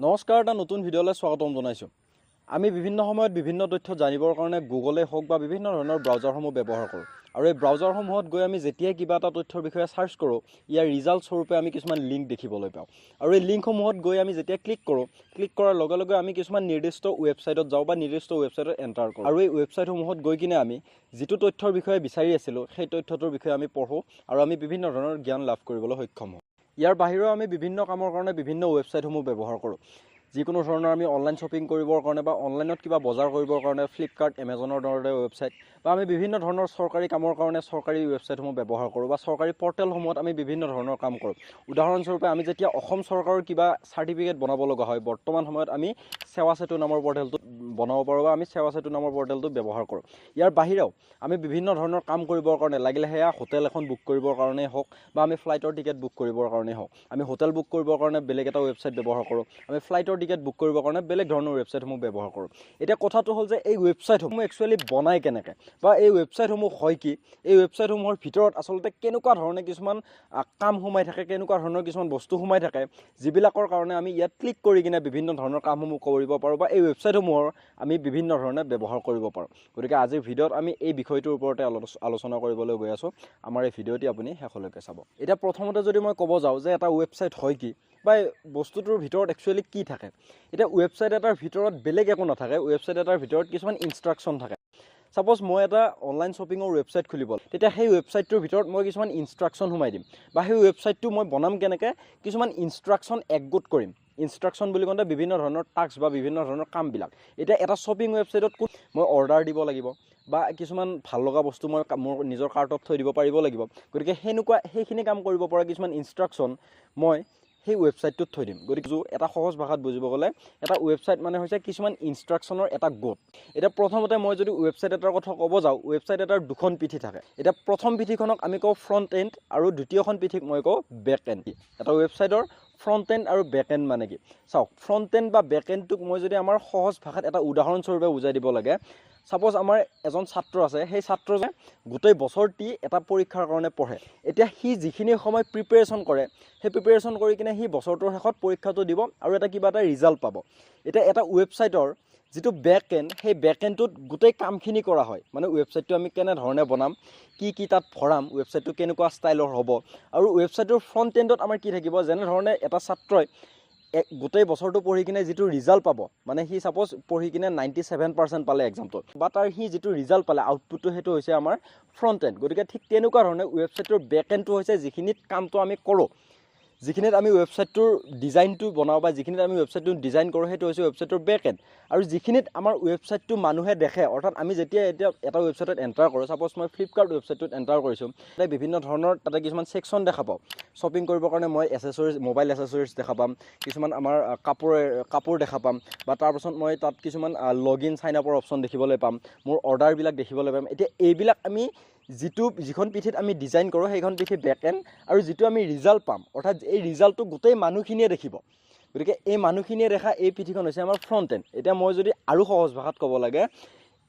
নমস্কাৰ, এটা নতুন ভিডিঅ'লৈ স্বাগতম জনাইছোঁ। আমি বিভিন্ন সময়ত বিভিন্ন তথ্য জানিবৰ কাৰণে গুগলে হওক বা বিভিন্ন ধৰণৰ ব্ৰাউজাৰসমূহ ব্যৱহাৰ কৰোঁ। আৰু এই ব্ৰাউজাৰসমূহত গৈ আমি যেতিয়াই কিবা এটা তথ্যৰ বিষয়ে চাৰ্চ কৰোঁ, ইয়াৰ ৰিজাল্ট স্বৰূপে আমি কিছুমান লিংক দেখিবলৈ পাওঁ। আৰু এই লিংকসমূহত গৈ আমি যেতিয়া ক্লিক কৰাৰ লগে লগে আমি কিছুমান নিৰ্দিষ্ট ৱেবছাইটত যাওঁ বা নিৰ্দিষ্ট ৱেবছাইটত এণ্টাৰ কৰোঁ। আৰু এই ৱেবছাইটসমূহত গৈ কিনে আমি যিটো তথ্যৰ বিষয়ে বিচাৰি আছিলোঁ, সেই তথ্যটোৰ বিষয়ে আমি পঢ়োঁ আৰু আমি বিভিন্ন ধৰণৰ জ্ঞান লাভ কৰিবলৈ সক্ষম হওঁ। ইয়াৰ বাহিৰেও আমি বিভিন্ন কামৰ কাৰণে বিভিন্ন ৱেবছাইটসমূহ ব্যৱহাৰ কৰোঁ। যিকোনো ধৰণৰ আমি অনলাইন শ্বপিং কৰিবৰ কাৰণে বা অনলাইনত কিবা বজাৰ কৰিবৰ কাৰণে ফ্লিপকাৰ্ট, এমেজনৰ দৰে ৱেবছাইট বা আমি বিভিন্ন ধৰণৰ চৰকাৰী কামৰ কাৰণে চৰকাৰী ৱেবছাইটসমূহ ব্যৱহাৰ কৰোঁ বা চৰকাৰী পৰ্টেলসমূহত আমি বিভিন্ন ধৰণৰ কাম কৰোঁ। উদাহৰণস্বৰূপে আমি যেতিয়া অসম চৰকাৰৰ কিবা চাৰ্টিফিকেট বনাব লগা হয়, বৰ্তমান সময়ত আমি সেৱা সেতু নামৰ পৰ্টেলটো বনাব পাৰোঁ বা আমি সেৱা সেতু নামৰ পৰ্টেলটো ব্যৱহাৰ কৰোঁ। ইয়াৰ বাহিৰেও আমি বিভিন্ন ধৰণৰ কাম কৰিবৰ কাৰণে লাগিলে সেয়া হোটেল এখন বুক কৰিবৰ কাৰণেই হওক বা আমি ফ্লাইটৰ টিকেট বুক কৰিবৰ কাৰণেই হওক, আমি হোটেল বুক কৰিবৰ কাৰণে বেলেগ এটা ৱেবছাইট ব্যৱহাৰ কৰোঁ, আমি ফ্লাইটৰ টিকেট বুক কৰিবৰ কাৰণে বেলেগ ধৰণৰ ৱেবছাইটসমূহ ব্যৱহাৰ কৰোঁ। এতিয়া কথাটো হ'ল যে এই ৱেবছাইটসমূহ একচুৱেলি বনাই কেনেকৈ বা এই ৱেবছাইটসমূহ হয় কি, এই ৱেবছাইটসমূহৰ ভিতৰত আচলতে কেনেকুৱা ধৰণে কিছুমান কাম সোমাই থাকে, কেনেকুৱা ধৰণৰ কিছুমান বস্তু সোমাই থাকে, যিবিলাকৰ কাৰণে আমি ইয়াত ক্লিক কৰি কিনে বিভিন্ন ধৰণৰ কামসমূহ কৰিব পাৰোঁ বা এই ৱেবছাইটসমূহৰ আমি বিভিন্ন ধৰণে ব্যৱহাৰ কৰিব পাৰোঁ। গতিকে আজিৰ ভিডিঅ'ত আমি এই বিষয়টোৰ ওপৰতে আলোচনা কৰিবলৈ গৈ আছোঁ। আমাৰ এই ভিডিঅ'টি আপুনি শেষলৈকে চাব। এতিয়া প্ৰথমতে যদি মই ক'ব যাওঁ যে এটা ৱেবছাইট হয় কি বা বস্তুটোৰ ভিতৰত একচুৱেলি কি থাকে। এতিয়া ৱেবছাইট এটাৰ ভিতৰত বেলেগ একো নাথাকে, ৱেবছাইট এটাৰ ভিতৰত কিছুমান ইনষ্ট্ৰাকশ্যন থাকে। ছাপ'জ মই এটা অনলাইন শ্বপিঙৰ ৱেবছাইট খুলিব, তেতিয়া সেই ৱেবছাইটটোৰ ভিতৰত মই কিছুমান ইনষ্ট্ৰাকশ্যন সোমাই দিম বা সেই ৱেবছাইটটো মই বনাম কেনেকৈ, কিছুমান ইনষ্ট্ৰাকশ্যন একগোট কৰিম। ইনষ্ট্ৰাকশ্যন বুলি কওঁতে বিভিন্ন ধৰণৰ টাস্ক বা বিভিন্ন ধৰণৰ কামবিলাক। এতিয়া এটা শ্বপিং ৱেবছাইটত মই অৰ্ডাৰ দিব লাগিব বা কিছুমান ভাল লগা বস্তু মই মোৰ নিজৰ কাৰ্টত থৈ দিব পাৰিব লাগিব। গতিকে সেইখিনি কাম কৰিব পৰা কিছুমান ইনষ্ট্ৰাকশ্যন মই সেই ৱেবছাইটটোত থৈ দিম। গতিকে এটা সহজ ভাষাত বুজিব গ'লে এটা ৱেবছাইট মানে হৈছে কিছুমান ইনষ্ট্ৰাকশ্যনৰ এটা গোট। এতিয়া প্ৰথমতে মই যদি ৱেবছাইট এটাৰ কথা ক'ব যাওঁ, ৱেবছাইট এটাৰ দুখন পিঠি থাকে। এতিয়া প্ৰথম পিঠিখনক আমি কওঁ ফ্ৰণ্ট এণ্ড আৰু দ্বিতীয়খন পিঠিক মই কওঁ বেক এণ্ড। এটা ৱেবছাইটৰ ফ্ৰণ্ট এণ্ড আৰু বেক এণ্ড মানে কি? চাওক, ফ্ৰণ্ট এণ্ড বা বেক এণ্ডটোক মই যদি আমাৰ সহজ ভাষাত এটা উদাহৰণস্বৰূপে বুজাই দিব লাগে, ছাপ'জ আমাৰ এজন ছাত্ৰ আছে, সেই ছাত্ৰজনে গোটেই বছৰটি এটা পৰীক্ষাৰ কাৰণে পঢ়ে। এতিয়া সি যিখিনি সময় প্ৰিপেৰেশ্যন কৰে, সেই প্ৰিপেৰেশ্যন কৰি কিনে সি বছৰটোৰ শেষত পৰীক্ষাটো দিব আৰু কিবা এটা ৰিজাল্ট পাব। এতিয়া এটা ৱেবছাইটৰ যিটো বেক এণ্ড, সেই বেক এণ্ডটোত গোটেই কামখিনি কৰা হয়। মানে ৱেবছাইটটো আমি কেনেধৰণে বনাম, কি তাত ভৰাম, ৱেবছাইটটো কেনেকুৱা ষ্টাইলৰ হ'ব, আৰু ৱেবছাইটৰ ফ্ৰণ্ট এণ্ডত আমাৰ কি থাকিব, যেনেধৰণে এটা ছাত্ৰই গোটেই বছৰটো পঢ়ি কিনে যিটো ৰিজাল্ট পাব, মানে সি ছাপ'জ পঢ়ি কিনে 97% পালে এক্সামটোত, বা তাৰ সি যিটো ৰিজাল্ট পালে আউটপুটটো, সেইটো হৈছে আমাৰ ফ্ৰণ্ট এণ্ড। গতিকে ঠিক তেনেকুৱা ধৰণে ৱেবছাইটৰ বেক এণ্ডটো হৈছে যিখিনিত কামটো আমি কৰোঁ, যিখিনিত আমি ৱেবছাইটটোৰ ডিজাইনটো বনাওঁ বা যিখিনিত আমি ৱেবছাইটটো ডিজাইন কৰোঁ, সেইটো হৈছে ৱেবছাইটৰ বেক এণ্ড। আৰু যিখিনিত আমাৰ ৱেবছাইটটো মানুহে দেখে, অৰ্থাৎ আমি যেতিয়া এটা ৱেবছাইটত এণ্টাৰ কৰোঁ, ছাপ'জ মই ফ্লিপকাৰ্ট ৱেবছাইটটোত এণ্টাৰ কৰিছোঁ, তাতে বিভিন্ন ধৰণৰ তাতে কিছুমান ছেকশ্যন দেখা পাওঁ। শ্বপিং কৰিবৰ কাৰণে মই মোবাইল এচেছৰিজ দেখা পাম, কিছুমান আমাৰ কাপোৰ দেখা পাম, বা তাৰপাছত মই তাত কিছুমান লগ ইন চাইন আপৰ অপশ্যন দেখিবলৈ পাম, মোৰ অৰ্ডাৰবিলাক দেখিবলৈ পাম। এতিয়া এইবিলাক আমি যিখন পিঠিত আমি ডিজাইন কৰোঁ, সেইখন পিঠি বেক এণ্ড, আৰু যিটো আমি ৰিজাল্ট পাম, অৰ্থাৎ এই ৰিজাল্টটো গোটেই মানুহখিনিয়ে দেখিব। গতিকে এই মানুহখিনিয়ে দেখা এই পিঠিখন হৈছে আমাৰ ফ্ৰণ্ট এণ্ড। এতিয়া মই যদি আৰু সহজ ভাষাত ক'ব লাগে,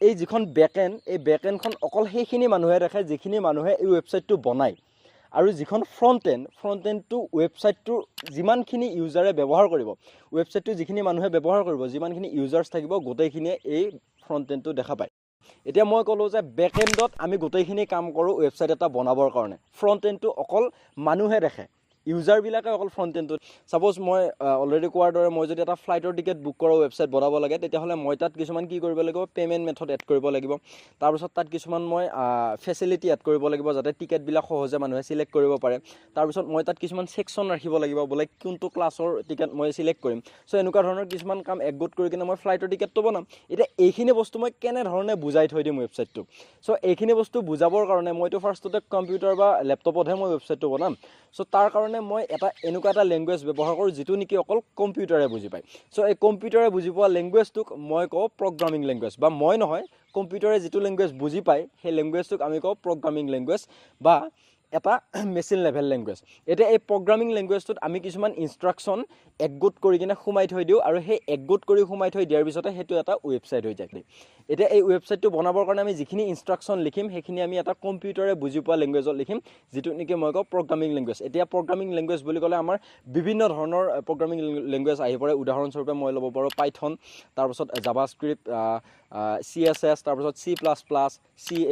এই যিখন বেক এণ্ড, এই বেক এণ্ডখন অকল সেইখিনি মানুহে দেখে যিখিনি মানুহে এই ৱেবছাইটটো বনায়। আৰু যিখন ফ্ৰণ্ট এণ্ডটো ৱেবছাইটটোৰ যিমানখিনি ইউজাৰে ব্যৱহাৰ কৰিব, ৱেবছাইটটো যিখিনি মানুহে ব্যৱহাৰ কৰিব, যিমানখিনি ইউজাৰ্ছ থাকিব, গোটেইখিনিয়ে এই ফ্ৰণ্ট এণ্ডটো দেখা পায়। এতিয়া মই ক'লোঁ যে বেক এণ্ডত আমি গোটেইখিনি কাম কৰোঁ ৱেবছাইট এটা বনাবৰ কাৰণে, ফ্ৰণ্ট এণ্ডটো অকল মানুহে দেখে, ইউজাৰবিলাকে অকল ফ্ৰণ্ট এণ্ডটোত। ছাপ'জ মই অলৰেডি কোৱাৰ দৰে মই যদি এটা ফ্লাইটৰ টিকেট বুক কৰা ৱেবছাইট বনাব লাগে, তেতিয়াহ'লে মই তাত কিছুমান কি কৰিব লাগিব, পে'মেণ্ট মেথড এড কৰিব লাগিব। তাৰপিছত তাত কিছুমান মই ফেচিলিটি এড কৰিব লাগিব, যাতে টিকেটবিলাক সহজে মানুহে চিলেক্ট কৰিব পাৰে। তাৰপিছত মই তাত কিছুমান ছেকশ্যন ৰাখিব লাগিব, বোলে কোনটো ক্লাছৰ টিকেট মই চিলেক্ট কৰিম। চ' এনেকুৱা ধৰণৰ কিছুমান কাম একগোট কৰি কিনে মই ফ্লাইটৰ টিকেটটো বনাম। এতিয়া এইখিনি বস্তু মই কেনেধৰণে বুজাই থৈ দিম ৱেবছাইটটোক। চ' এইখিনি বস্তু বুজাবৰ কাৰণে মইতো ফাৰ্ষ্টতে কম্পিউটাৰ বা লেপটপতহে মই ৱেবছাইটটো বনাম। চ' তাৰ কাৰণে মই এনেকুৱা এটা লেংগুৱেজ ব্যৱহাৰ কৰোঁ, যিটো নেকি অকল কম্পিউটাৰে বুজি পায়। চ' এই কম্পিউটাৰে বুজি পোৱা লেংগুৱেজটোক মই কওঁ প্ৰগ্ৰামিং লেংগুৱেজ, বা মই নহয়, কম্পিউটাৰে যিটো লেংগুৱেজ বুজি পায়, সেই লেংগুৱেজটোক আমি কওঁ প্ৰগ্ৰামিং লেংগুৱেজ বা এটা মেচিন লেভেল লেংগুৱেজ এতিয়া এই প্ৰগ্ৰামিং লেংগুৱেজটোত আমি কিছুমান ইনষ্ট্ৰাকশ্যন একগোট কৰি কিনে সোমাই থৈ দিওঁ আৰু সেই একগোট কৰি সোমাই থৈ দিয়াৰ পিছতে সেইটো এটা ৱেবছাইট হৈ যায় এতিয়া এই ৱেবছাইটটো বনাবৰ কাৰণে আমি যিখিনি ইনষ্ট্ৰাকশ্যন লিখিম সেইখিনি আমি এটা কম্পিউটাৰে বুজি পোৱা লেংগুৱেজত লিখিম যিটো নেকি মই কওঁ প্ৰগ্ৰামিং লেংগুৱেজ এতিয়া প্ৰগ্ৰামিং লেংগুৱেজ বুলি ক'লে আমাৰ বিভিন্ন ধৰণৰ প্ৰগ্ৰামিং লেংগুৱেজ আহি পৰে উদাহৰণস্বৰূপে মই ল'ব পাৰোঁ পাইথন তাৰপিছত জাভাস্ক্ৰিপ্ট CSS তাৰপিছত C++,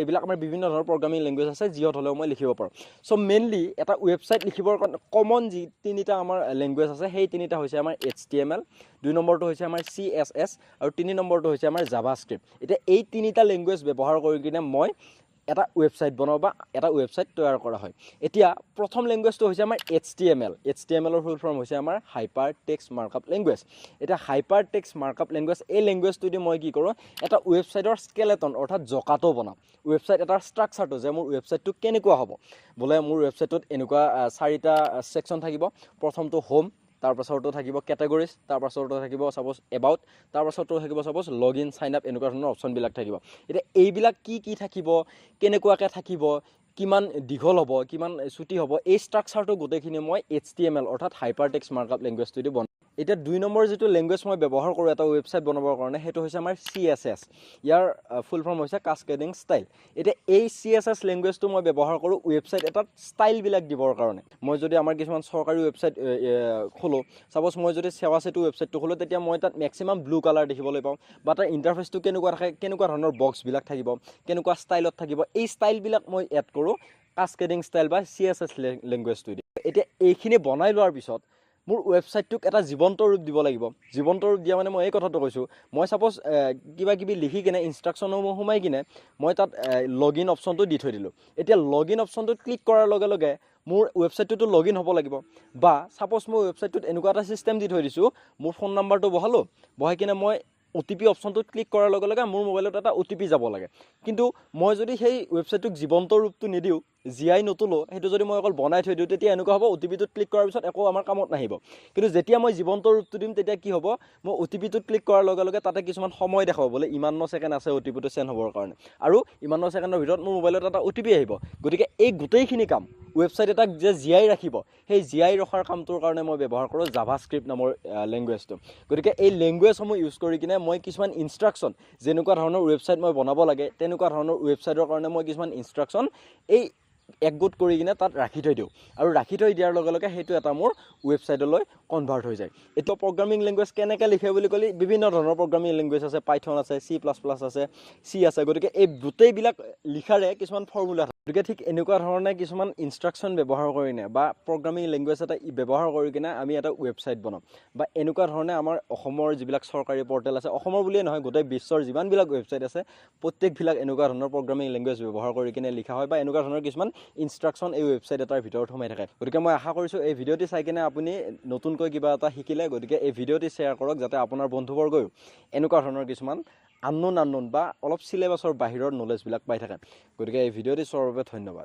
এইবিলাক আমাৰ বিভিন্ন ধৰণৰ প্ৰগ্ৰামিং লেংগুৱেজ আছে যিহত হ'লেও মই লিখিব পাৰোঁ চ' মেইনলি এটা ৱেবছাইট লিখিবৰ কাৰণে কমন যি তিনিটা আমাৰ লেংগুৱেজ আছে সেই তিনিটা হৈছে আমাৰ HTML 2 নম্বৰটো হৈছে আমাৰ CSS আৰু 3 নম্বৰটো হৈছে আমাৰ জাভাস্ক্ৰিপ্ট এতিয়া এই তিনিটা লেংগুৱেজ ব্যৱহাৰ কৰি কিনে মই এটা ৱেবছাইট বনাওঁ বা এটা ৱেবছাইট তৈয়াৰ কৰা হয় এতিয়া প্ৰথম লেংগুৱেজটো হৈছে আমাৰ HTML ৰ ফুল ফৰ্ম হৈছে আমাৰ হাইপাৰ টেক্সট মাৰ্কআপ লেংগুৱেজ এতিয়া হাইপাৰ টেক্সট মাৰ্কআপ লেংগুৱেজ এই লেংগুৱেজটো দি মই কি কৰোঁ এটা ৱেবছাইটৰ স্কেলেটন অৰ্থাৎ জকাটো বনাওঁ ৱেবছাইট এটাৰ ষ্ট্ৰাকচাৰটো যে মোৰ ৱেবছাইটটো কেনেকুৱা হ'ব বোলে মোৰ ৱেবছাইটটোত এনেকুৱা 4টা ছেকশ্যন থাকিব প্ৰথমটো হোম তাৰপাছতো থাকিব কেটেগৰিজ তাৰপাছতো থাকিব সাপোজ এবাউট তাৰপাছতো থাকিব সাপোজ লগইন সাইন আপ এনেকুৱা ধৰণৰ অপশ্যনবিলাক থাকিব এতিয়া এইবিলাক কি থাকিব কেনেকুৱাকৈ থাকিব কিমান দীঘল হ'ব কিমান ছুটি হ'ব এই ষ্ট্ৰাকচাৰটো গোটেইখিনি মই HTML অৰ্থাৎ হাইপাৰ টেক্সট মাৰ্কআপ লেংগুৱেজটো দি বনাওঁ এতিয়া 2 নম্বৰ যিটো লেংগুৱেজ মই ব্যৱহাৰ কৰোঁ এটা ৱেবছাইট বনাবৰ কাৰণে সেইটো হৈছে আমাৰ CSS ইয়াৰ ফুল ফৰ্ম হৈছে কাস্কেডিং ষ্টাইল এতিয়া এই CSS লেংগুৱেজটো মই ব্যৱহাৰ কৰোঁ ৱেবছাইট এটাত ষ্টাইলবিলাক দিবৰ কাৰণে মই যদি আমাৰ কিছুমান চৰকাৰী ৱেবছাইট খোলোঁ সাপোজ মই যদি সেৱা সেতু ৱেবছাইটটো খোলোঁ তেতিয়া মই তাত মেক্সিমাম ব্লু কালাৰ দেখিবলৈ পাওঁ বা তাৰ ইণ্টাৰফেচটো কেনেকুৱা থাকে কেনেকুৱা ধৰণৰ বক্সবিলাক থাকিব কেনেকুৱা ষ্টাইলত থাকিব এই ষ্টাইলবিলাক মই এড কৰোঁ কাস্কেডিং ষ্টাইল বা CSS লেংগুৱেজটো দি এতিয়া এইখিনি বনাই লোৱাৰ পিছত মোৰ ৱেবছাইটটোক এটা জীৱন্ত ৰূপ দিব লাগিব জীৱন্ত ৰূপ দিয়া মানে মই এই কথাটো কৈছোঁ মই সাপোজ কিবা কিবি লিখি কিনে ইনষ্ট্ৰাকশ্যনসমূহ সোমাই কিনে মই তাত লগইন অপশ্যনটো দি থৈ দিলোঁ এতিয়া লগইন অপশ্যনটোত ক্লিক কৰাৰ লগে লগে মোৰ ৱেবছাইটটোতো লগইন হ'ব লাগিব বা সাপোজ মই ৱেবছাইটটোত এনেকুৱা এটা চিষ্টেম দি থৈ দিছোঁ মোৰ ফোন নাম্বাৰটো বহাই কিনে মই OTP অপশ্যনটোত ক্লিক কৰাৰ লগে লগে মোৰ মোবাইলত এটা OTP যাব লাগে কিন্তু মই যদি সেই ৱেবছাইটটোক জীৱন্ত ৰূপটো নিদিওঁ জিআই নতুলো সেইটো যদি মই অকল বনাই থৈ দিওঁ তেতিয়া এনেকুৱা হ'ব OTPটোত ক্লিক কৰাৰ পিছত একো আমাৰ কামত নাহিব কিন্তু যেতিয়া মই জীৱন্ত ৰূপটো দিম তেতিয়া কি হ'ব মই OTPটোত ক্লিক কৰাৰ লগে লগে তাতে কিছুমান সময় দেখাব বোলে ইমান ছেকেণ্ড আছে OTPটো চেণ্ড হ'বৰ কাৰণে আৰু ইমান ছেকেণ্ডৰ ভিতৰত মোৰ মোবাইলত এটা OTP আহিব গতিকে এই গোটেইখিনি কাম ৱেবছাইট এটাক যে জিআই ৰাখিব সেই জিআই ৰখাৰ কামটোৰ কাৰণে মই ব্যৱহাৰ কৰোঁ জাভাস্ক্ৰিপ্ট নামৰ লেংগুৱেজটো গতিকে এই লেংগুৱেজসমূহ ইউজ কৰি কিনে মই কিছুমান ইনষ্ট্ৰাকশ্যন যেনেকুৱা ধৰণৰ ৱেবছাইট মই বনাব লাগে তেনেকুৱা ধৰণৰ ৱেবছাইটৰ কাৰণে মই কিছুমান ইনষ্ট্ৰাকশ্যন এই একগোট কৰি কিনে তাত ৰাখি থৈ দিওঁ আৰু ৰাখি থৈ দিয়াৰ লগে লগে সেইটো এটা মোৰ ৱেবছাইটলৈ কনভাৰ্ট হৈ যায় এতিয়া প্ৰগ্ৰামিং লেংগুৱেজ কেনেকৈ লিখে বুলি ক'লে বিভিন্ন ধৰণৰ প্ৰগ্ৰামিং লেংগুৱেজ আছে পাইথন আছে C++ আছে C আছে গতিকে এই গোটেইবিলাক লিখাৰে কিছুমান ফৰ্মুলা থাকে গতিকে ঠিক এনেকুৱা ধৰণে কিছুমান ইনষ্ট্ৰাকশ্যন ব্যৱহাৰ কৰি কিনে বা প্ৰগ্ৰামিং লেংগুৱেজ এটা ব্যৱহাৰ কৰি কিনে আমি এটা ৱেবছাইট বনাম বা এনেকুৱা ধৰণে আমাৰ অসমৰ যিবিলাক চৰকাৰী পৰ্টেল আছে অসমৰ বুলিয়ে নহয় গোটেই বিশ্বৰ যিমানবিলাক ৱেবছাইট আছে প্ৰত্যেকবিলাক এনেকুৱা ধৰণৰ প্ৰগ্ৰামিং লেংগুৱেজ ব্যৱহাৰ কৰি কিনে লিখা হয় বা এনেকুৱা ধৰণৰ কিছুমান ইনষ্ট্ৰাকশ্যন এই ৱেবছাইট এটাৰ ভিতৰত সোমাই থাকে গতিকে মই আশা কৰিছোঁ এই ভিডিঅ'টি চাই কিনে আপুনি নতুনকৈ কিবা এটা শিকিলে গতিকে এই ভিডিঅ'টি শ্বেয়াৰ কৰক যাতে আপোনাৰ বন্ধুবৰ্গও এনেকুৱা ধৰণৰ কিছুমান আননোন বা অলপ চিলেবাছৰ বাহিৰৰ নলেজবিলাক পাই থাকে গতিকে এই ভিডিঅ'টি চোৱাৰ বাবে ধন্যবাদ